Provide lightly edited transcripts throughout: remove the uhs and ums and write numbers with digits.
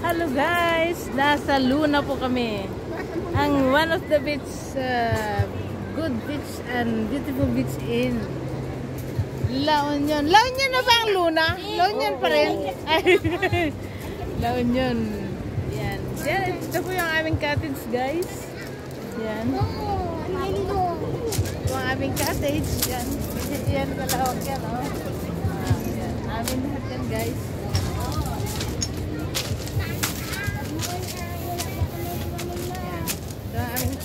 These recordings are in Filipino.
Hello guys, nasa Luna po kami. Ang one of the beach, good beach and beautiful beach in La Union. La Union na ba ang Luna? La Union pa rin? La Union. Yan. Yan. Ito po yung aming cottage guys. Yan. Ito ang aming cottage. Yan. Yan kalawak yan. Oh. Yan. Amin lahat yan guys.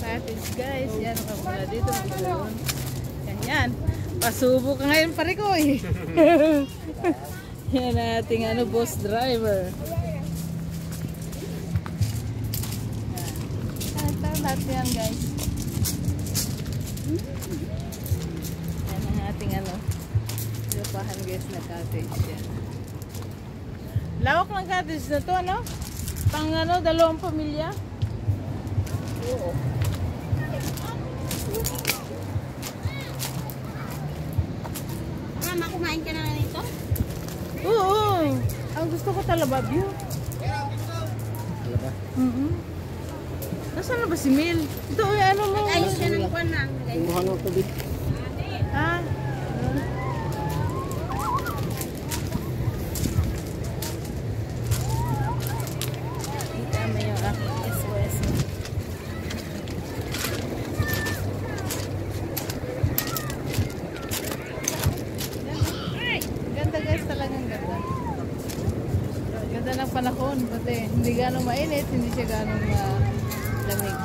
Cottage guys, yan mula dito doon. Yan. Pasubok ka ngayon pare ko eh. Yan ating bus driver. Ito lahat yan guys. Yan ang ating lupahan guys na cottage yan. Lawak ng cottage na to pang dalawang pamilya. Oo. Mama, kumain ka na nito? Oo. Ang gusto ko talaba view. Talaba? Nasaan na ba si Mil? Ito mo. Ayos siya ng kwan na. Kumuha ng tubig. Ah. Ganda ng panahon, pati hindi ganong mainit, hindi siya ganong lamig.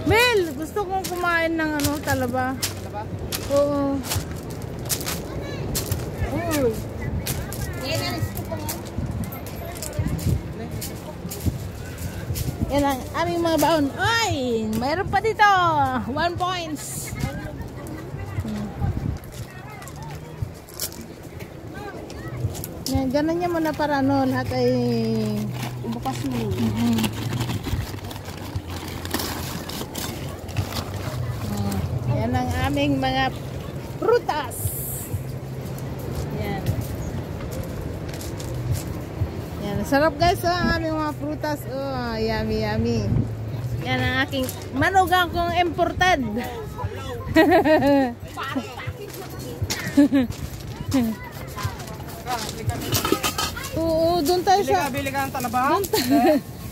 Mel, gusto kong kumain ng talaba. Talaba? Oo. Yan ang aming mga baon. Ay, mayroon pa dito. 1 points. Yan, ganun niya muna para lahat ay Bukas mo. Yan ang aming mga prutas. Yan. Yan. Sarap guys ang aming mga prutas. Oh, yummy, yummy. Yan ang aking manugang kong imported. Oo, doon tayo sa... Bili ka ng talaba?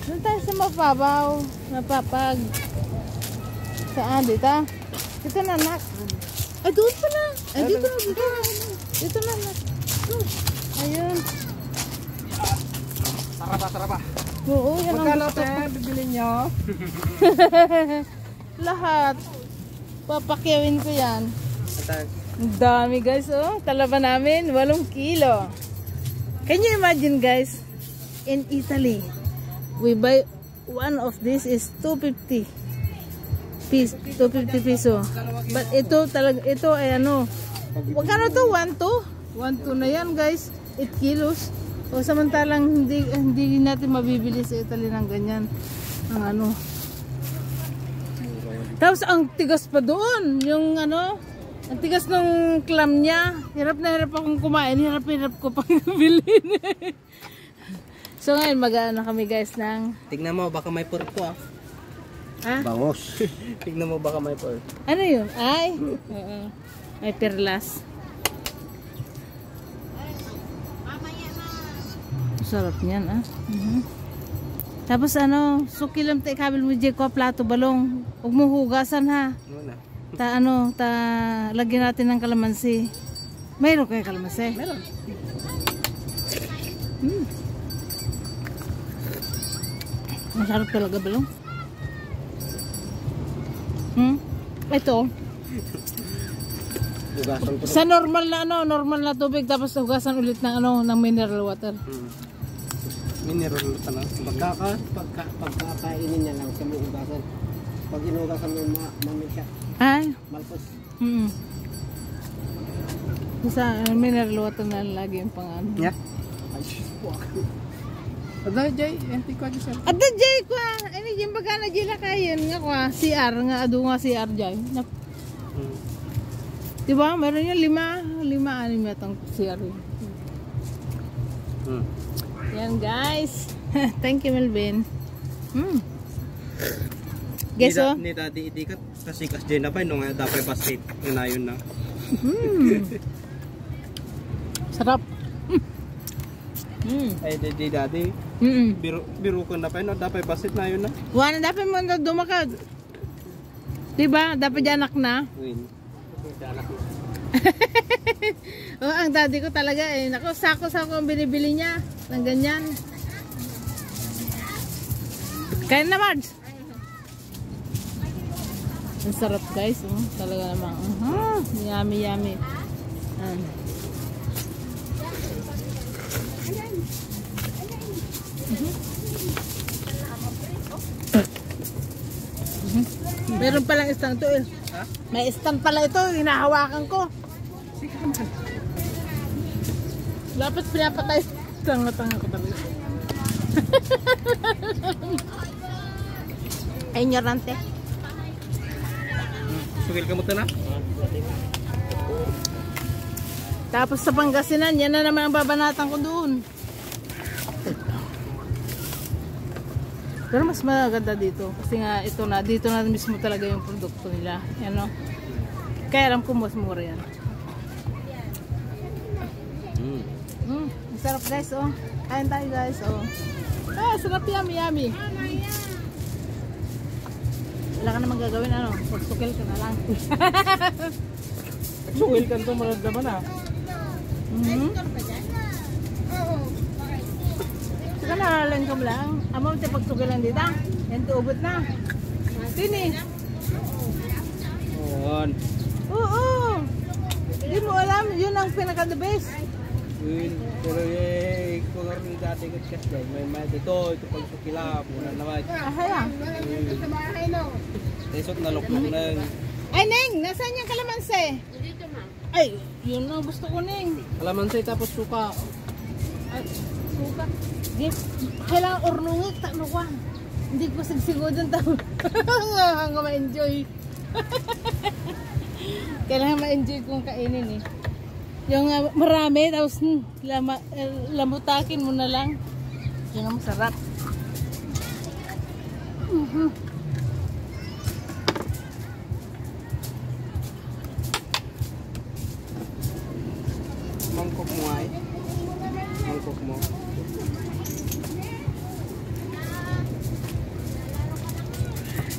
Doon tayo sa mapabaw. Napapag. Saan? Dito? Dito na, nak. Ay, doon pa na. Ay, dito na, dito na. Dito na, nak. Ayun. Sarapa. Oo, yan ang magkano gusto ko. bibili nyo? Lahat. Papakyawin ko yan. Atag. Ang dami guys, oh. Talaba namin, 8 kilo. Can you imagine guys? In Italy, we buy one of this is 250 peso. But ito talaga, ito ay magkano to? 1.2 na yan guys. 8 kilos. O samantalang hindi natin mabibili sa Italy ng ganyan. Ang Tapos ang tigas pa doon, yung ang tigas ng clam niya. Hirap na hirap akong kumain, hirap ko pang bilhin. So ngayon mag-ano kami guys ng... Tignan mo, baka may purto Ha? Bangos. Tignan mo, baka may purto. Ano yun? Ay? May perlas. Sarap niyan Tapos sukilam tayo kabil mo dyan ko plato balong. Huwag mo hugasan ha. Lagyan natin ng kalamansi. Mayroon kayo kalamansi? Meron. Masarap talaga balong. Ito. Hugasan ko. Sa normal na tubig tapos hugasan ulit ng mineral water. Mineral pagkakainin niya lang sa mga hugasan. Pag inugasan mo mamit siya. Ay. Malpos. Sa mineral water na lagi yung pang-ano. Yeah. Ay, sus po ako. Ada jay, enti ko aja sir. Ada jay ko ini yung baga na jay lakayin nga ko CR nga adu nga CR jay. Diba? Meron yung lima yatang CR. Yan guys. Thank you Melvin. Guess oh. Ni tadi idikat kasi kas jay na pa nung dapat pasit na yun na. Sarap. Ay di dati. Biru ko na pa no dapat pasit na yun na. Wala dapat mo na dumakad. Diba? Dapat anak na. Win. Anak na. Oh, ang daddy ko talaga eh. Nako, sako-sako ang binibili niya ng ganyan. Kain na, Marge. Ang sarap guys. Talaga namang. Yummy, yummy. Meron palang stand to eh. Ha? May stand pala ito. Hinahawakan ko. Dapat pinapatay. Tanga-tanga ko talaga. Ay, ignorante. Sugil ka mo ito na? Tapos sa Pangasinan, yan na naman ang babanatan ko doon. Pero mas maganda dito. Kasi nga, ito na, dito na mismo talaga yung produkto nila. Yan o. Kaya alam ko mas mura yan. Sarap guys, oh. Kain tayo guys, oh. Ah, sarap yummy, yummy. Wala ka namang gagawin, ano? Pagsukil ka na lang. Sugil ka ito, marad naman ah. Saka nalalang ka mo lang. Amo, pagsukil lang dito. Yan, tuubot na. Sini. Oo. Hindi mo alam, yun ang pinaka-the best. Pero kung rin dati ko kasi may ito pagsukila muna naman. Ahaya. Tesot na luklok na. Ay, Neng! Nasaan yung kalamansi? Dito na. Ay, yun ang gusto ko, Neng. Kalamansi tapos suka. Ay, suka. Di, kailangan ornungit, takno ko. Hindi ko sigsigod yung tao. Hanggang ma-enjoy. Kailangan ma-enjoy kong kainin eh. Yung marami, tapos lamutakin mo na lang. Yun ang masarap. Mangkok mo ay. Mangkok mo.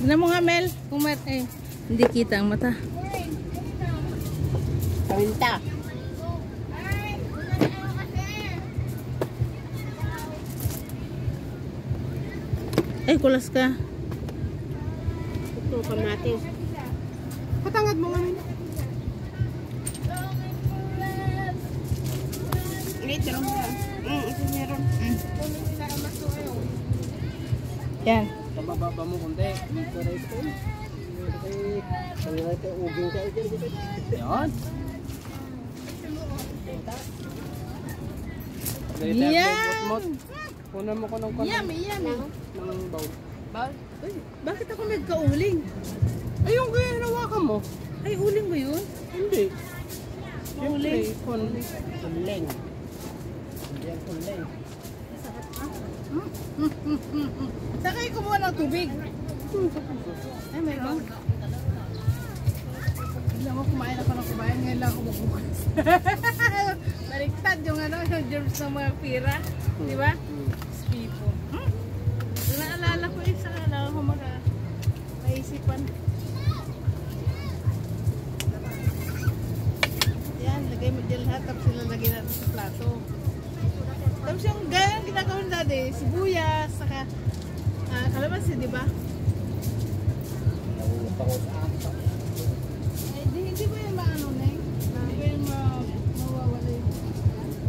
Tignan mo nga, Mel. Kung hindi kita ang mata. Paminta. Ay, kulas ka. Ito, kamatis. Patangad mo nga. Ito meron. Yan. Pababa mo kundi. Dito na ito. Kaya ito, uging ka ito. Yan. Yan. Punan mo ko ng kanan. Yummy, yummy. Ng bowl. Uy, bakit ako nagka-uling? Ay, yung kaya hinawakan mo. Ay, uling mo yun? Hindi. Uling? Kuling. Hindi yan kuling. Saka kayo kumuha ng tubig. Ay, meron. Alam mo, kumain ako ng kumain. Ngayon lang ako magbukas. Baliktad yung yung germs ng mga pira. Di ba? Spipo. Naalala ko isa ka lang ako maisipan. Yan, lagay mo dyan lahat. Tapos sila lagay natin sa plato. Tapos yung ganyan ginagawin dati, sibuyas, saka kalamansi, di ba? Hindi ba yung maano na eh? Hindi ba yung mawawala yun?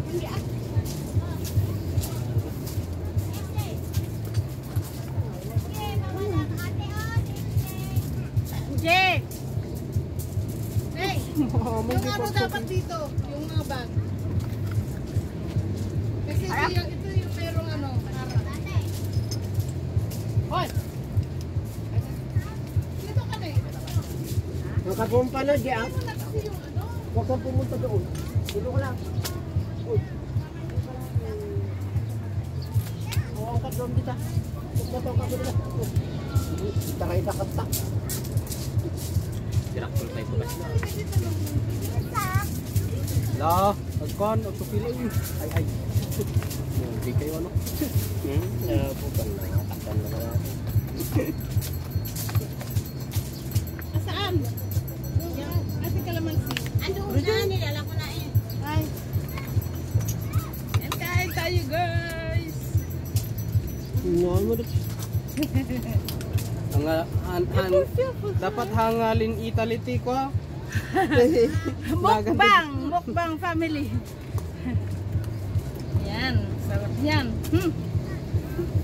Hindi ah. Jake! Hey! Yung ano dapat dito? Yung Kung paano diyan, huwag kang pumunta doon. Dito ko lang. Uy. Oo, ka doon dito. Tumatok ka dito. Taray na kapta. Tirakol tayo po kasi. La, agkan, agpapilay. Ay. Hindi kayo ano? Bukan na, nakakatan na natin. Saan? Ate kalamansi. Andun na, nilala ko na eh. Ay. And kain tayo guys. Dapat hangalin italiti ko ha. Mukbang family. Yan, sarap yan.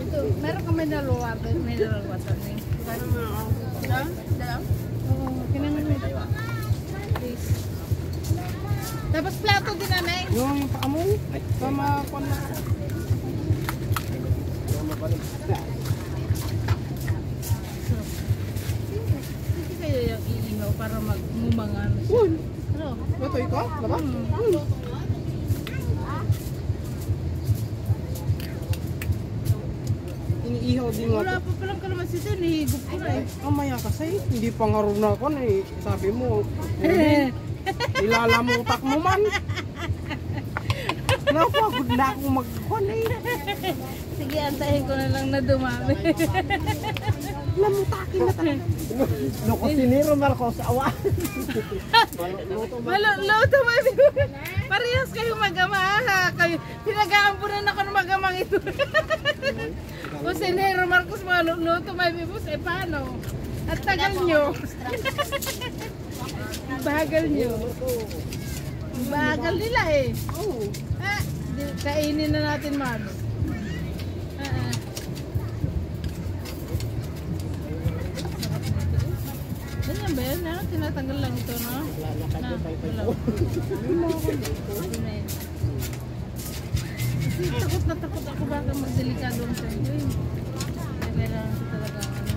Ito, meron ka mineral water nih. Oo, kinaman mo. Please. Tapos plato din nanay. Yung paa mo, sama ko na. Hindi kayo yung iihaw para magmumangan. Ano? Ito ikaw? Diba? Iniihaw din nga. Wala pa palang kalamansi ito, nihigop ko na eh. Maya kasi, hindi pa nga rin ako na eh. Sabi mo, ilalamutak mo man. Napagod na akong magkuhan eh. Sige, antayin ko na lang na dumami. Lamutakin na talaga. Loko siniro Marcos, awa. Luto mo. Parehas kayo mag-ama. Kayo, pinag-aampunan ako ng mag-amang ito. O si Nero Marcos, mga luto may bibus, eh paano? At tagal nyo. Bagal nyo. Bagal nila eh. Kainin na natin mano. Ganyan ba yan? Tinatanggal lang ito, no? Wala. Kasi takot ako baka magdelikado ang sa'yo eh. Kailangan ko talaga ano.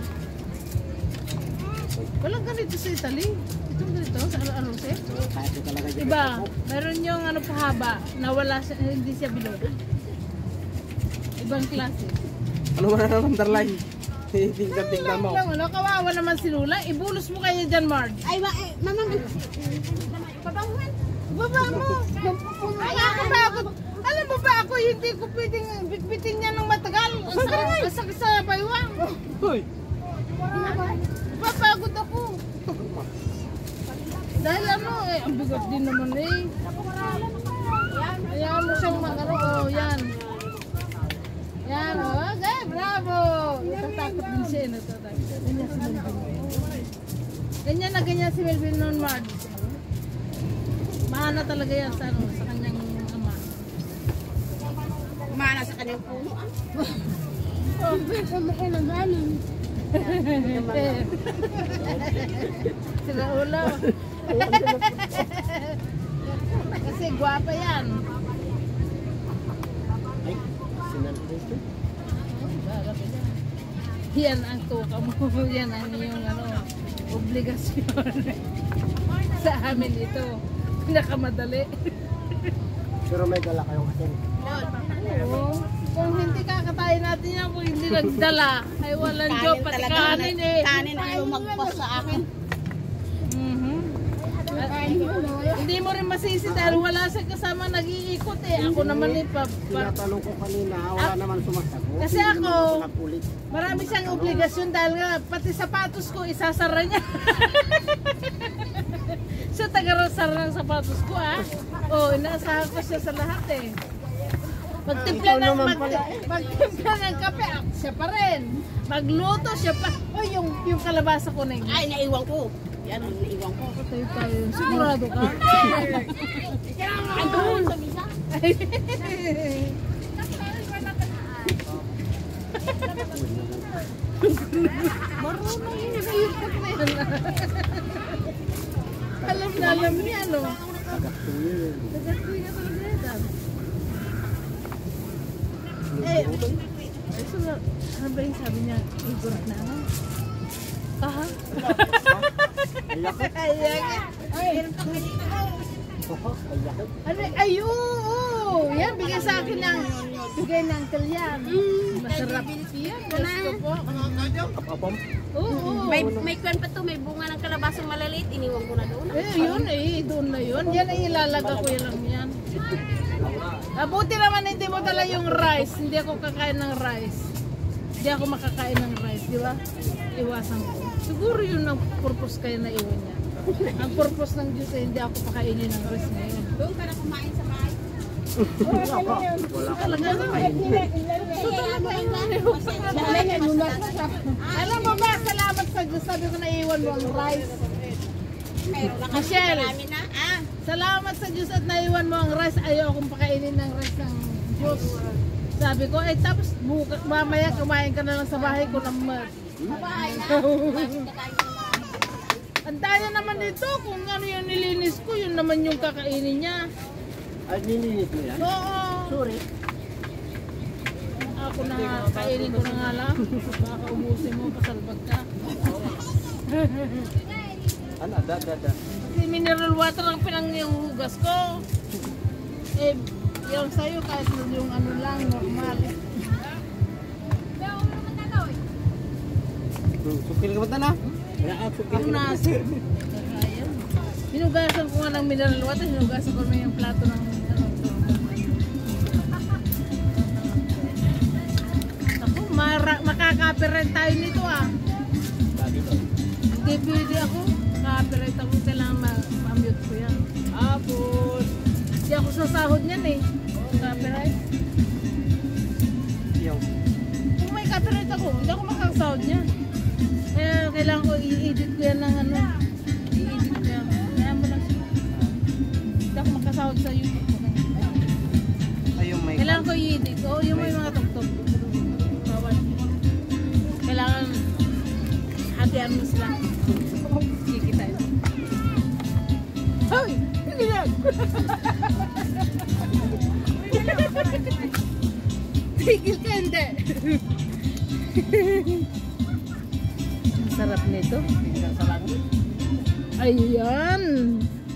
Walang ganito sa Italy. Itong ganito sa Arose. Diba? Meron yung ano pahaba na wala siya, hindi siya bilog. Ibang klase. Ano man ang underline? Tingnan mo. Wala, kawawa naman si Lula. Ibulos mo kayo dyan, Marge. Ay, mama. Pabanguhan. Baba mo. Ay, nakakapagod. Alam mo ba ako, hindi ko pwedeng bitbitin niya ng matagal. Ang sakit sa baywang. Hoy! Papagod ako. Dahil ano eh, ang bigot din naman eh. Ayan mo siyang magano. Oh, yan. Yan, oh. Okay, bravo. Natatakot din siya. Ganyan si Melvin. Ganyan si Melvin noon, Marge. Maana talaga yan sa, ano, sa kanyang ama. Mana sa kanyang puno ah. Oh, kumakain ng galing. Sila ulo. Kasi gwapa yan. Ay, sinanto ito. Yan ang tuka mo. Yan ang iyong ano, obligasyon. Sa amin ito. Pinakamadali. Pero may dala kayong asin. Oo. Kung hindi kakatayin natin yan, kung hindi nagdala, ay walang job, pati kanin eh. Kanin ang lumagpas sa akin. Hindi mo rin masisi dahil wala siya kasama nag-iikot eh. Ako naman eh. Tinatanong ko kanina, wala naman sumasagot. Kasi ako, marami siyang obligasyon dahil nga pati sapatos ko isasara niya. Siya taga-rasar ng sapatos ko ah. Oh, inaasahan ko siya sa lahat eh. Magtimpla ng kape, siya pa rin. Magluto, siya pa. Oh, yung kalabasa ko na yun. Ay, naiwan ko. Yan ang naiwan ko. Patay tayo. Sigurado ka? Ay, doon sa misa. Marunong yun. Nayukot na yan. Alam niya, no? Nagatuloy nga talaga yan. Eh, so, ano ba yung sabi niya? Igor na ano? Kaha? Ayan. Ay, oo. Yan, bigay sa akin ng uncle yan. Masarap yan. Gusto po. Apam? Oo. May kwan pa to, may bunga ng kalabasang malaliit, iniwan ko na doon. Yun doon na yun. Yan ay ilalaga ko lang yan. Buti naman hindi mo dala yung rice. Hindi ako kakain ng rice. Hindi ako makakain ng rice, di ba? Iwasan ko. Siguro yun ang purpose kaya na iwan niya. Ang purpose ng Diyos ay hindi ako pakainin ng rice ngayon. Doon ka na kumain sa bahay. Wala ka. Talaga naman. Alam mo ba, salamat sa Diyos. Sabi ko na iwan mo ang rice. Michelle, salamat sa Diyos at naiwan mo ang rice. Ayaw akong pakainin ng rice ng Diyos. Sabi ko, tapos mamaya kumain ka na lang sa bahay ko ng mud. Ang daya naman dito, kung ano yung nilinis ko, yun naman yung kakainin niya. Ay, nilinis mo yan? Oo. Sorry. Ako na kainin ko na nga lang. Baka umusin mo, pasalbag ka. Ano, da. Kasi mineral water ang pinanghugas ko. Yung sa'yo kahit yung ano lang, normal. Sukil ka ba na? Sukil Ang nasa. Hinugasan ko nga ng mineral water, hinugasan ko naman yung plato ng ako, makaka-copyright tayo nito ah. Hindi pwede ako. Copyright ako, kailangan ma-mute ko yan. Tapos, hindi ako sasahod niyan eh. Copyright. Kung may copyright ako, hindi ako makakasahod niyan. Kailangan ko i-edit ko yan ng ano. I-edit ko yan. Kaya mo lang siya. Hindi ako makasahod sa YouTube ko. Kailangan ko i-edit. Oo, yung may mga tugtog. Bawal. Kailangan hatian mo sila. Kikita yun. Hoy! Hindi lang! Tigil ka, hindi. Sarap nito. Ayan.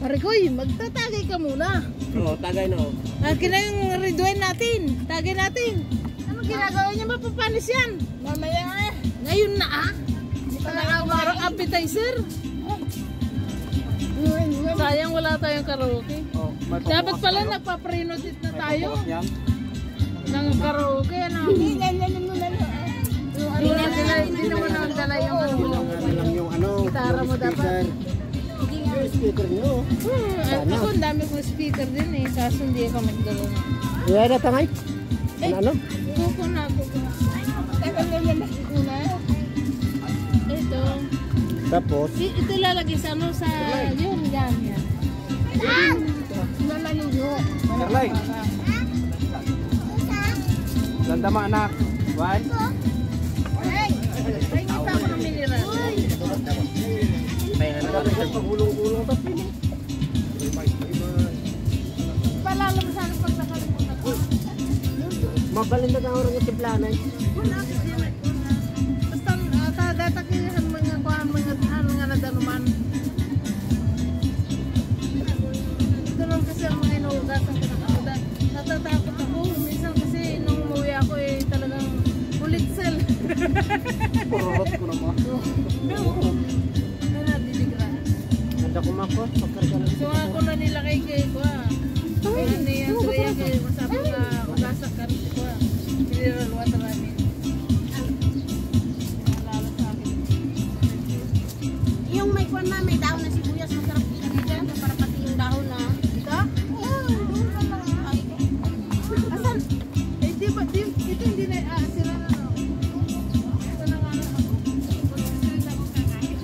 Pare ko, magtatagay ka muna. Oo, tagay na. Akin na yung red wine natin. Tagay natin. Ano ginagawa niya? Mapapanis yan. Mamaya. Ngayon na ah. Parang appetizer. Sayang wala tayong karaoke. Dapat pala nagpa-pre-notice na tayo. Ng karaoke. Hindi naman nagdala yung gitara mo dapat. Speaker nyo. Ako ang dami kong speaker din eh. Kaso hindi ako magdala na. Iya na tangay. Ano? Kuko na. Ito. Tapos, Ito lalagay sa ano sa yun. Yan. Carlay. Landama anak. One. Ay, hindi pa ako ng mineral. pagulong-ulong tapos. Palalam sana pag nakalimutan ko. Mabalin na ang orang timplanan. Basta datakihan mga kuhan mga nadanuman. Ito lang kasi ang mga inuugasan ko na natatakot ako. Minsan kasi nung umuwi ako talagang ulitsel. Purot ko naman. Nanda ko makot. So ako na nilakay kay Kwa. Kaya niya sila kay masabi ka ugasak ka rin Kwa. Mineral water namin. Lalo sa akin. Yung may kwan na, may dahon na sibuyas, masarap ilagay dyan. Para pati yung dahon na. Ito? Asan? Di ba? Ito hindi na sila na. Ito na nga ako. Pag-sila akong kakain.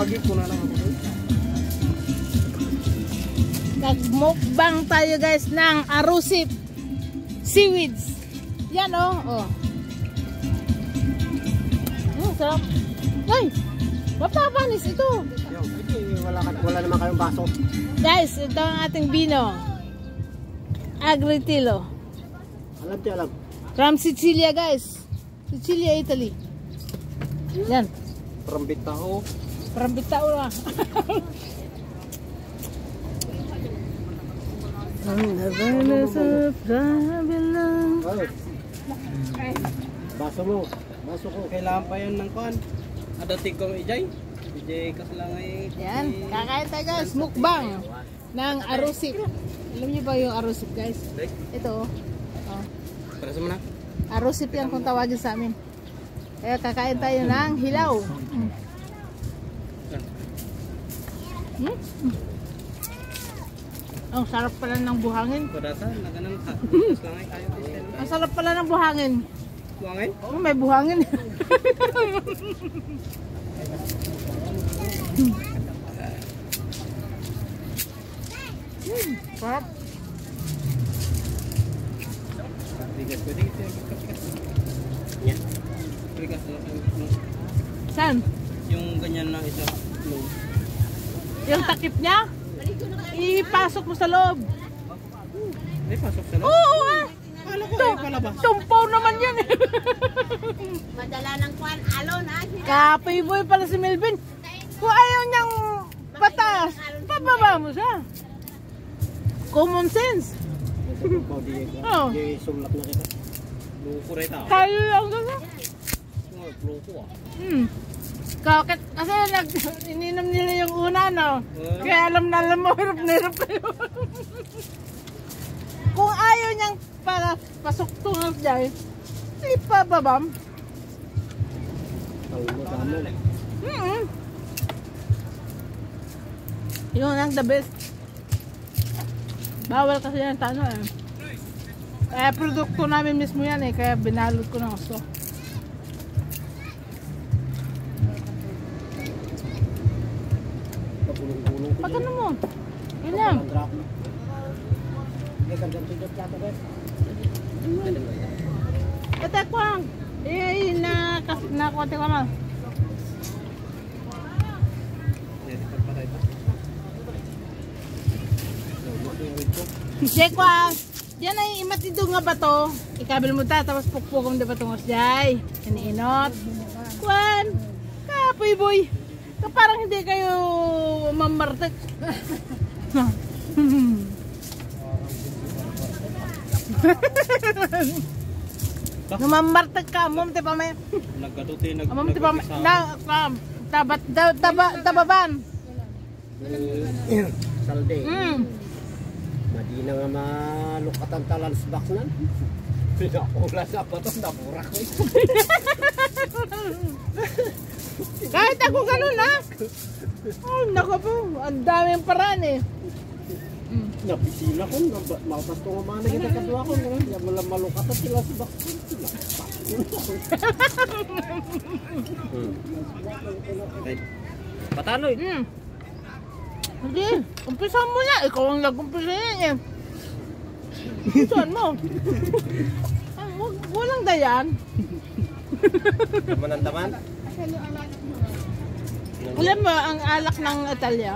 Bahagi ko na lang ako. Nag-mukbang tayo guys ng arusip seaweeds. Yan oh. Sarap. Ay, mapapanis ito. Wala naman kayong baso. Guys, ito ang ating vino. Agritilo. Alam. From Sicilia guys. Sicilia, Italy. Yan. Parambitaho. Parambitaho na. Baso mo. Baso ko. Kailangan pa yan ng kuan. Adating kong ijay. Ijay kasi lang ay... Yan. Kakain tayo guys. Mukbang ng arusip. Alam niyo ba yung arusip guys? Ito oh. Para sa mana? Arusip yan kung tawagin sa amin. Kaya kakain tayo ng hilaw. Ang sarap pala ng buhangin. Padasan, naganan ka. Tapos lang ay ayaw din. Ang sarap pala ng buhangin. Buhangin? Oh, may buhangin. Sarap. Bigas ko dito. Yan. Bigas na kayo. Saan? Yung ganyan na isa. Yung takip niya? Ipasok mo sa loob. Ay, pasok sa loob. Oo ah. Kala ko ay palabas. Tumpaw naman yan eh. Madala ng kwan, alon ha. Kapiboy pala si Melvin. Kung ayaw niyang patas, pababa mo siya. Common sense. Oh. Di sumlak na kita. Luko rin tao. Tayo lang kasi. Luko ah. Kasi ininom nila yung una no. Kaya alam mo, hirap na hirap kayo. Kung ayaw niyang para pasok tungal dyan, ipababam. Yun ang the best. Bawal kasi yan sa ano eh. Kaya produkto namin mismo yan eh. Kaya binalot ko ng gusto. Pag ano mo? Yun lang. Ate ko lang. Nakuha ko naman. Check ko ah. Yan ay imatido nga ba to? Ikabil mo ta, tapos pukpukong di ba itong osjay? Iniinot. Kwan! Kapoy boy! Parang hindi kayo mamartek. Namamartek ka, mom te pa may. Nagkatuti, Mom te pa tababan. Salde. Madi na nga malukatan talan sa baknan. Pinakula sa patos, napurak ko. Kahit ako ganun ha. Oh, naku po, ang daming paraan eh. Napisila ko, mapasto nga mga nagkakadwa ko. Yan mo lang malukatan sila sa baknan. Patanoy. Hindi, umpisan mo na. Ikaw ang nag-umpisa yan eh. Umpisan mo. Walang dayan. Daman ang daman? Alam mo, ang alak ng Italia.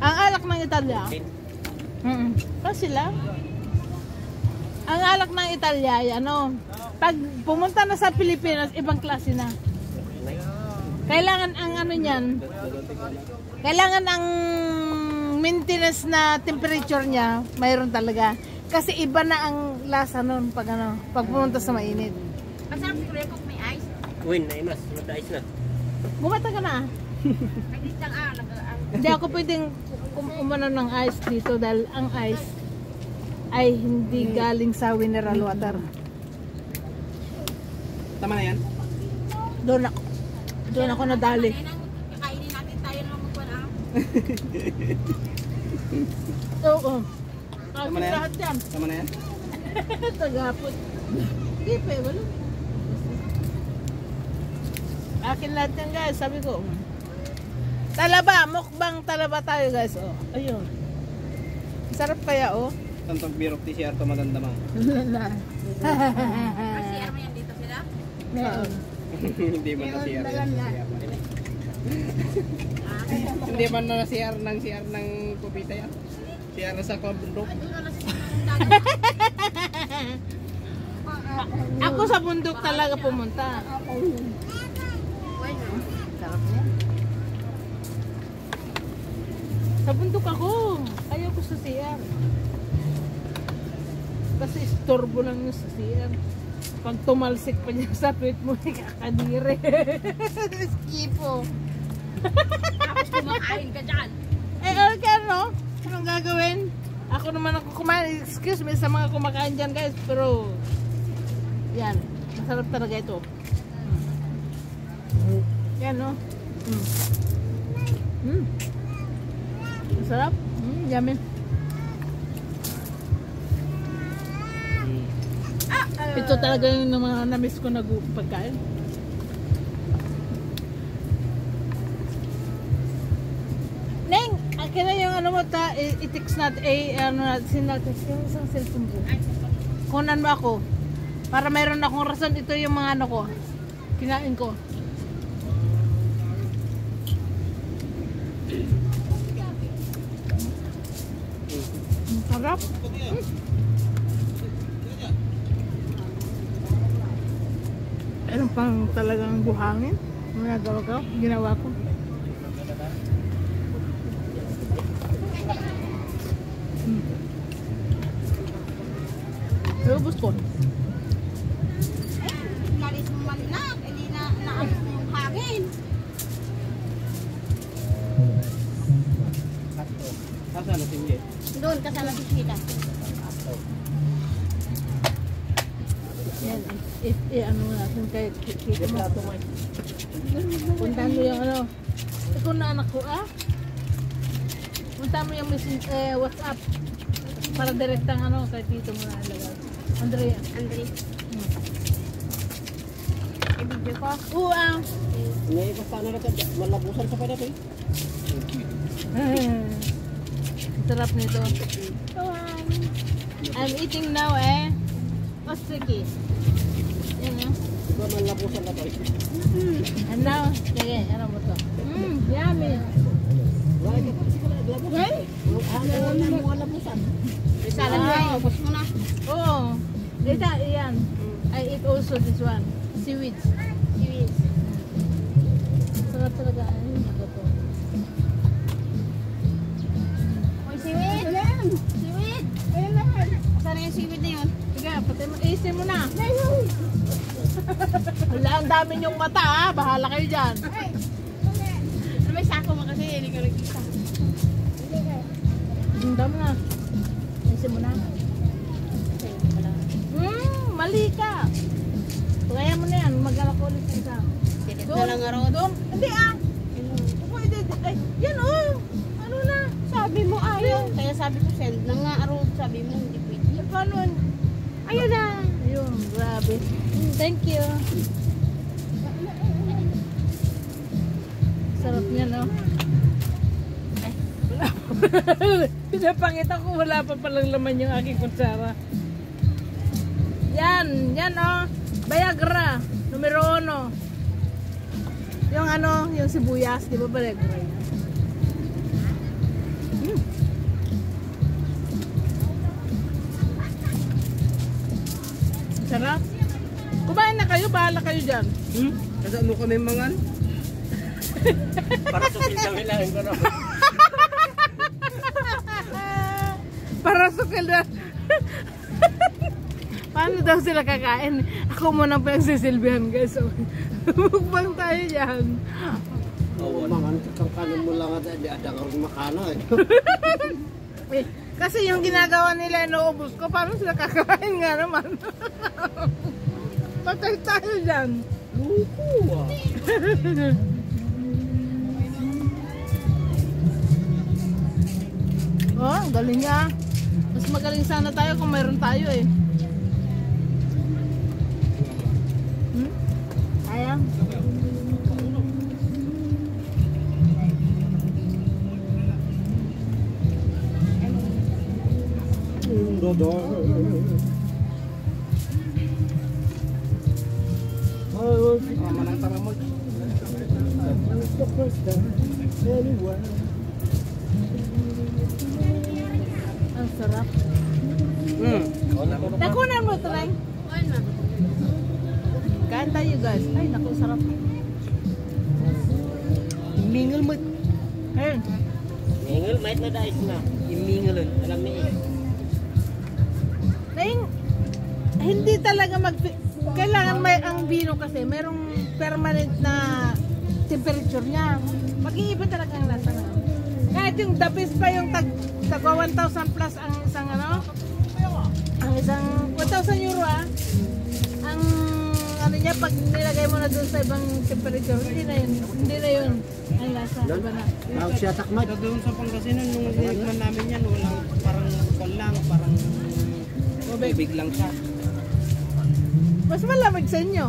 Ang alak ng Italia. Pa sila. Ang alak ng Italia, ano, pag pumunta na sa Pilipinas, ibang klase na. Kailangan ang ano niyan, kailangan ang maintenance na temperature niya, mayroon talaga. Kasi iba na ang lasa nun pag ano, pag pumunta sa mainit. Masarap siguro yung may ice. Win, na imas. Mata-ice na. Bumata ka na. Ay, dito lang Hindi ako pwedeng umano ng ice dito dahil ang ice ay hindi galing sa mineral water. Tama na yan? Doon ako nadali. Kakainin natin tayo naman magkuhan ah. Oo. Tama na yan? Lahat yan. Tama na yan? Tagapot. Kipe, wala. Akin lahat yan guys, sabi ko. Talaba, mukbang talaba tayo guys. Oh, ayun. Sarap kaya oh. Tantang birok ti siya ito maganda mang. CR mo yan dito sila? Meron. Hindi man na CR yan. Hindi man na CR ng Pupita yan. CR na sa bundok. Ay, doon na sa dagat. Ako sa bundok talaga pumunta. Why no? Sarap niya. Sa bundok ako. Ayaw ko sa CR. Kasi istorbo lang yung sa CR. Pag tumalsik pa niya sa tweet mo, kakadire. Skipo. Tapos kumakain ka dyan. Okay, no? Anong gagawin? Ako naman ako kumain. Excuse me sa mga kumakain dyan, guys. Pero, yan. Masarap talaga ito. Yan, no? Masarap. Yummy. Ito talaga yung mga na-miss ko na pagkain. Neng, akin na yung ano mo ta, i-text natin, ano natin, yung isang cellphone ko. Kunan mo ako. Para mayroon akong rason, ito yung mga ano ko. Kinain ko. Sarap. Meron pang talagang buhangin. Ginawa ko. Ubus ko. Lalis mo man na. Hindi na naabot mo yung hangin. Saan na tingin? Doon kasama si Sita. Yan. Ano natin kay Kiko mo. Puntahan mo yung ano. Ito na anak ko Puntahan mo yung WhatsApp. Para direktang ano kay Tito mo na ilagay. Andrea. I-video ko. Oo May basta na natin, malabusan sa pwede. Sarap nito. I'm eating now ostriki. Yan Diba malabusan na tayo? And now, sige, ano mo to? Yummy. Mga labusan. Salan mo ay, ubos mo na. Oo. Dito, iyan. I eat also this one. Seaweed. Sarap talaga. Ayun, to. Uy, siwit! Siwit! Saan yung siwit na yun? Sige, pati mo. Isin mo na. Wala, ang dami niyong mata Bahala kayo dyan. May sako mo kasi, hindi ko nakita. Ang dami na. Isin mo na. Mali ka. Kaya mo na yan. Mag-alak ulit na isa. Silit na lang araw. Doon. Hindi Pwede. Ay, yan Ano na? Sabi mo ayaw. Kaya sabi ko, send na nga araw. Sabi mo, hindi pwede. Paano? Ayun na. Ayun, grabe. Thank you. Sarap niya, no? Pinapangita ko, wala pa palang laman yung aking kutsara. Yan, Viagra, numero 1. Yung yung sibuyas, di ba Viagra yan? Sarap. Kumain na kayo, bahala kayo dyan. Kasi ano kami mangan? Para sa kami ko na. Para sukil na. Paano daw sila kakain? Ako muna pa yung sisilbihan guys. Mukbang tayo dyan. Mga kanon mo lang at ada karong makana Kasi yung ginagawa nila inuubos ko, paano sila kakain nga naman? Patay tayo dyan. Luko Ang galing nga. Mas magaling sana tayo kung mayroon tayo Sayang. the door. Manang tama mo. The first time anywhere. Ang sarap. Hmm. Nakunan mo ito lang. Kain tayo guys. Ay, naku, sarap. Imingil mo. Ayun. Mingil, mait na dais na. Imingilin. Alam ni Naing, hindi talaga kailangan may ang vino kasi merong permanent na temperature niya. Mag-iiba talaga ang lasa na. Kahit yung the best pa yung tagwa 1,000 plus ang isang ano, ang isang 1,000 euro ang ano niya pag nilagay mo na doon sa ibang temperature, hindi na yun ang lasa. Iba na. Ang siya takmad. Doon sa Pangasinan, nung niligman namin yan, walang parang lang, parang bibig lang siya. Mas malamig sa inyo.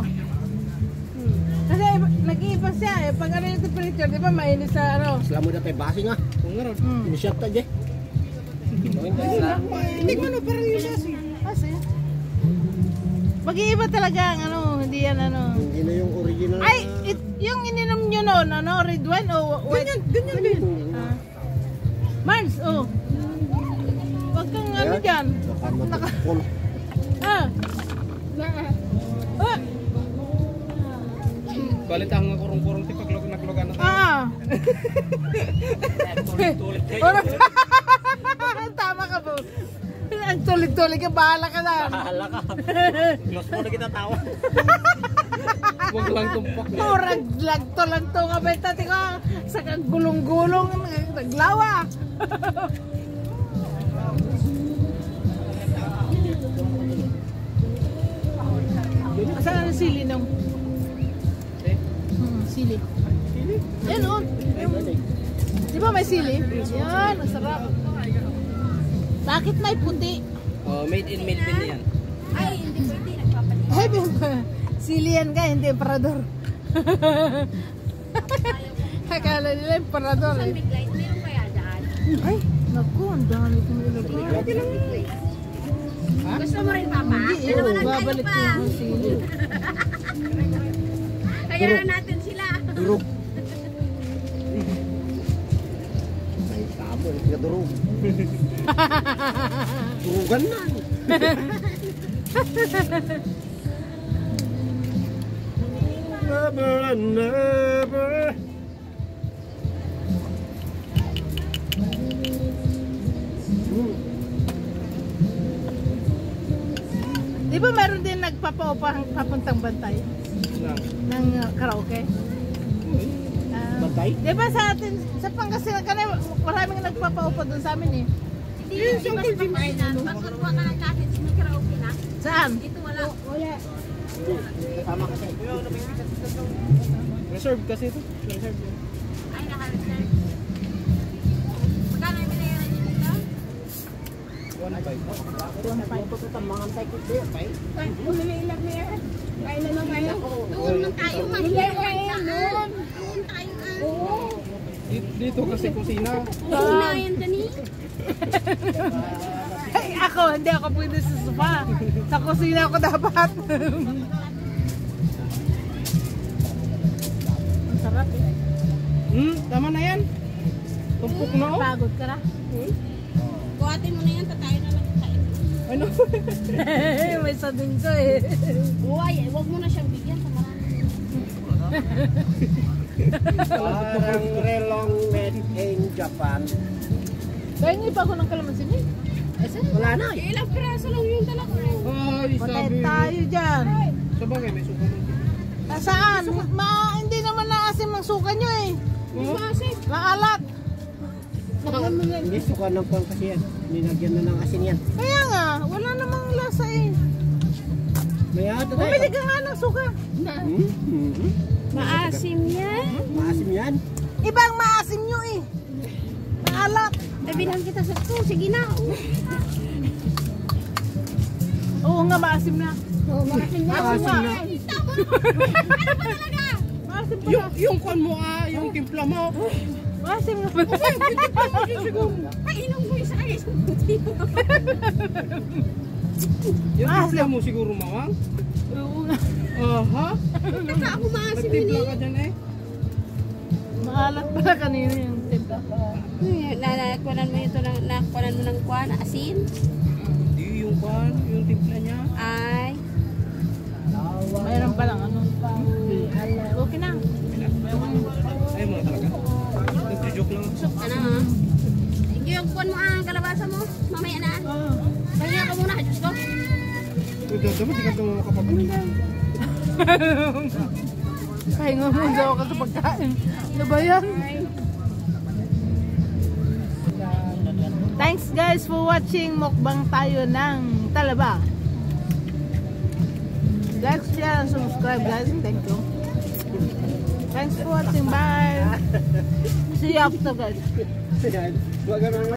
Kasi nag-iiba siya eh. Pag ano yung temperature, di ba mainit sa ano? Sila mo dati basi nga. Kung nga ron. Inisyap ta je. Hindi mo na parang yung basi. Kasi mag-iiba talaga ang ano, hindi yan ano. Hindi na yung original. Ay, yung ininom nyo noon, ano, red wine o white? Ganyan din. Mars, oh. Huwag kang ano dyan. Nakamatapol. Ah. Ah. Balit ang kurong-kurong tipag naglogan na tayo. Ah. Tulit-tulit kayo. Tama ka po. Ang tulig-tulig ka, bahala ka na. Bahala ka. Close mo na kita tawa. Huwag lang tumpak na. Murag lagto-lagto ka ba? Tati ko, sa gulong-gulong, naglawa. Asan ang sili nung? Sili. Sili? Yan o. Di ba may sili? Yan, ang sarap. Bakit may puti? Oh, made in Philippines yan. Ay, hindi pwede. Nagpapalit. Ay, sili yan ka, hindi emperador. Akala nila emperador Saan eh. big light? Meron kaya dyan? Ay, naku, ang dami kong ilagay. Gusto mo rin, Papa? Hindi, Dalawa lang tayo babalik pa. ko yung sili. Kaya na natin sila. Durog. Ay, tabo. Hindi ka durog. Durugan na. Never and never. Di ba meron din nagpapaupa papuntang Bantay ng karaoke? Bantay? Di ba sa atin, sa Pangasinan ka na, maraming nagpapaupa doon sa amin eh. Hindi mas papainan. Pag kukuha ka ng kahit may karaoke na. Saan? Dito wala. Wala. Tama kasi. Reserve kasi ito. Reserve. Ay, naka-reserve. Magkano yung binayaran niyo dito? 1.5. Ay, umili lang niya. Kain na lang kayo. Doon lang tayo. Mahirap saan. Doon tayo. Dito kasi kusina. Kusina yan dyan eh. Ay, ako, hindi ako pwede sa sofa. Sa kusina ako dapat. Ang sarap eh. Tama na yan. Tumpok na oh. Pagod ka na. Buhatin mo na yan. Tatayo na lang kain. Ano? May sading ko eh. Buhay, huwag mo na siyang bigyan sa marami. Parang relong made in Japan. Kaya niyo pa ako ng kalamansi niyo. Wala na. Ilang piraso lang yung talaga. Ay, Patay sabi. tayo dyan. Sabagay, may suka nun. Saan? Hindi naman naasim ang suka nyo eh. Maalat. Hindi suka ng pangkasiyan. Ninagyan na ng asin yan. Kaya nga, wala namang lasa eh. May ata tayo. Bumili ka nga ng suka. Maasim yan. Maasim yan. Ibang maasim nyo eh. Maalat. Bilang kita sa ito. Sige na. Oo nga, maasim na. Maasim na. Maasim na. Ano ba talaga? Maasim pa na. Yung kwan mo yung timpla mo. Maasim na ba? Kainom mo isa kayo sa buti mo. Yung timpla mo siguro, Mawang? Oo nga. Aha. Taka ako maasim yun Nagtimpla eh. ka dyan eh. Maalat pala kanina yung timpla. Nakunan mo ito nakunan mo ng kuwan, asin. Hindi yung pan, yung timpla niya. Ay. Mayroon pa lang ano. Okay na. Ayaw mo na talaga. Nagjo-joke lang ako. Ano ha? Yung kuwan mo ang kalabasa mo. Mamaya na. Kaya ka muna, Diyos ko. Dapat di ka ito makapagpapagin. Pahinga mo daw ka sa pagkain. Ano ba yan? Thanks guys for watching. Mukbang tayo ng talaba. Like, share, and subscribe guys. Thank you. Thanks for watching. Bye. See you after guys. Huwag ka na